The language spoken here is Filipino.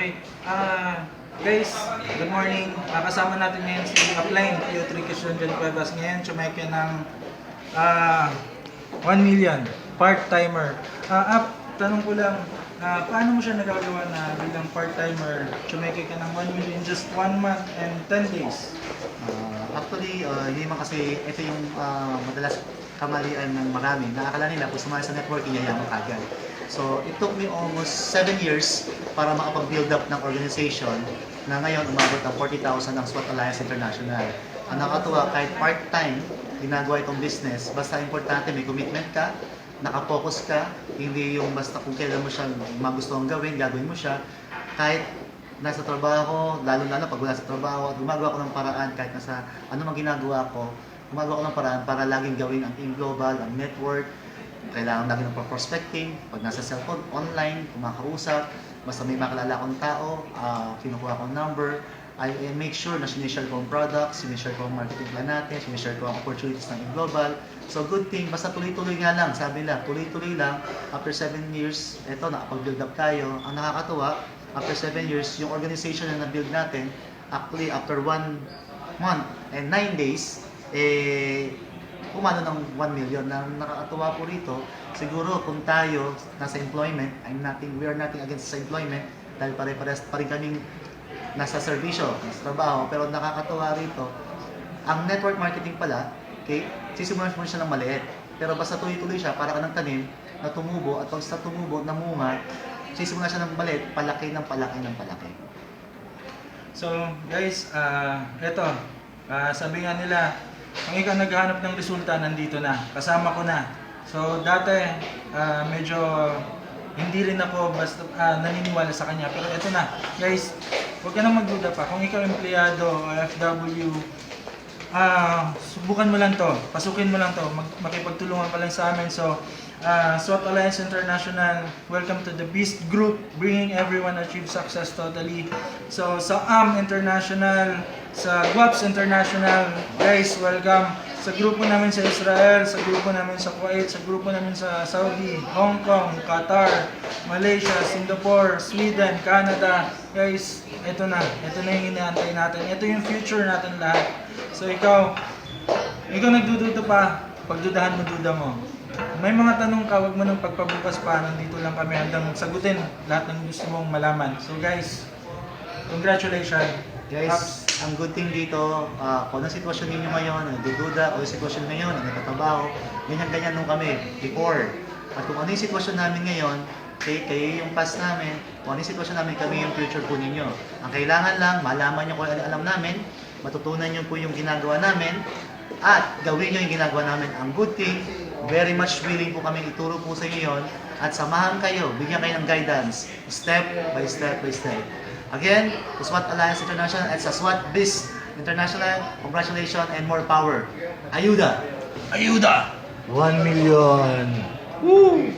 Okay. Guys, good morning. Kasama natin ngayon si Upline, Piotr Quezon John Cuevas. Ngayon, tsumeke ng 1 million. Part-timer. Tanong ko lang, paano mo siya nagagawa na bilang part-timer, tsumeke ka ng 1 million just 1 month and 10 days? Actually, hindi naman kasi ito yung madalas kamalian ng marami. Naakala nila kung sumali sa networking, yayaman agad. So, it took me almost 7 years para makapag-build up ng organization na ngayon umabot ng 40,000 ng SWAT Alliance International. Ang nakatuwa, kahit part-time, ginagawa itong business, basta importante may commitment ka, nakafocus ka, hindi yung basta kung kailan mo siya magustuhan gawin, gagawin mo siya. Kahit nasa trabaho, lalo-lalo pag wala sa trabaho, gumagawa ko ng paraan kahit nasa ano mang ginagawa ko, gumagawa ko ng paraan para laging gawin ang team global, ang network, kailangan lagi ng prospecting, pag nasa cellphone, online, kumakausap, basta may makalala akong tao, kinukuha akong number, I make sure na sinishare ko ang products, sinishare ko ang marketing plan natin, sinishare ko ang opportunities ng global. So good thing, basta tuloy-tuloy nga lang, sabi nila, tuloy-tuloy lang, after 7 years, eto, nakapag-build up tayo. Ang nakakatuwa, after 7 years, yung organization na na-build natin, actually after 1 month and 9 days, umano ng 1 million. Na nakakatuwa po rito, siguro kung tayo nasa employment, we are nothing against sa employment, dahil pare-pares pa rin kaming nasa servisyo, nasa trabaho, pero nakakatuwa rito, ang network marketing pala, okay, sisimulan mo siya ng maliit, pero basta tuloy-tuloy siya, para ka ng tanim na tumubo, at pag sa tumubo, namunga, sisimulan siya ng maliit, palaki ng palaki ng palaki. So, guys, eto, sabi nga nila, kung ikaw naghahanap ng resulta, nandito na. Kasama ko na. So, dati, medyo hindi rin ako basta naniniwala sa kanya. Pero ito na. Guys, huwag ka nang magduda pa. Kung ikaw empleyado o FW, subukan mo lang to. Pasukin mo lang to. Makipagtulungan pa lang sa amin. So, SWAT Alliance International, welcome to the Beast Group, bringing everyone achieve success totally. So, sa International, sa Guaps International, guys, welcome. Sa grupo namin sa Israel, sa grupo namin sa Kuwait, sa grupo namin sa Saudi, Hong Kong, Qatar, Malaysia, Singapore, Sweden, Canada. Guys, ito na yung inaantay natin. Ito yung future natin lahat. So, ikaw nagdududa pa, pagdudahan mo, duda mo. May mga tanong ka, wag mo nang pagpabukas pa. Nandito lang kami handang sagutin lahat ng gusto mong malaman. So guys, congratulations. Guys, ang good thing dito, kung anong sitwasyon ninyo ngayon, nagdududa, o yung sitwasyon ngayon, nagtatrabaho, ganyan-ganyan nung kami before. At kung ano yung sitwasyon namin ngayon, kayo yung past namin, kung ano yung sitwasyon namin, kami yung future po ninyo. Ang kailangan lang, malaman nyo kung ano alam namin, matutunan nyo po yung ginagawa namin, at gawin nyo yung ginagawa namin. Ang good thing, very much willing po kami ituro po sa inyo yun, at samahan kayo, bigyan kayo ng guidance, step by step by step. Again, to SWAT Alliance International at sa SWAT Biz International, congratulations and more power. Ayuda! Ayuda! 1 million! Woo!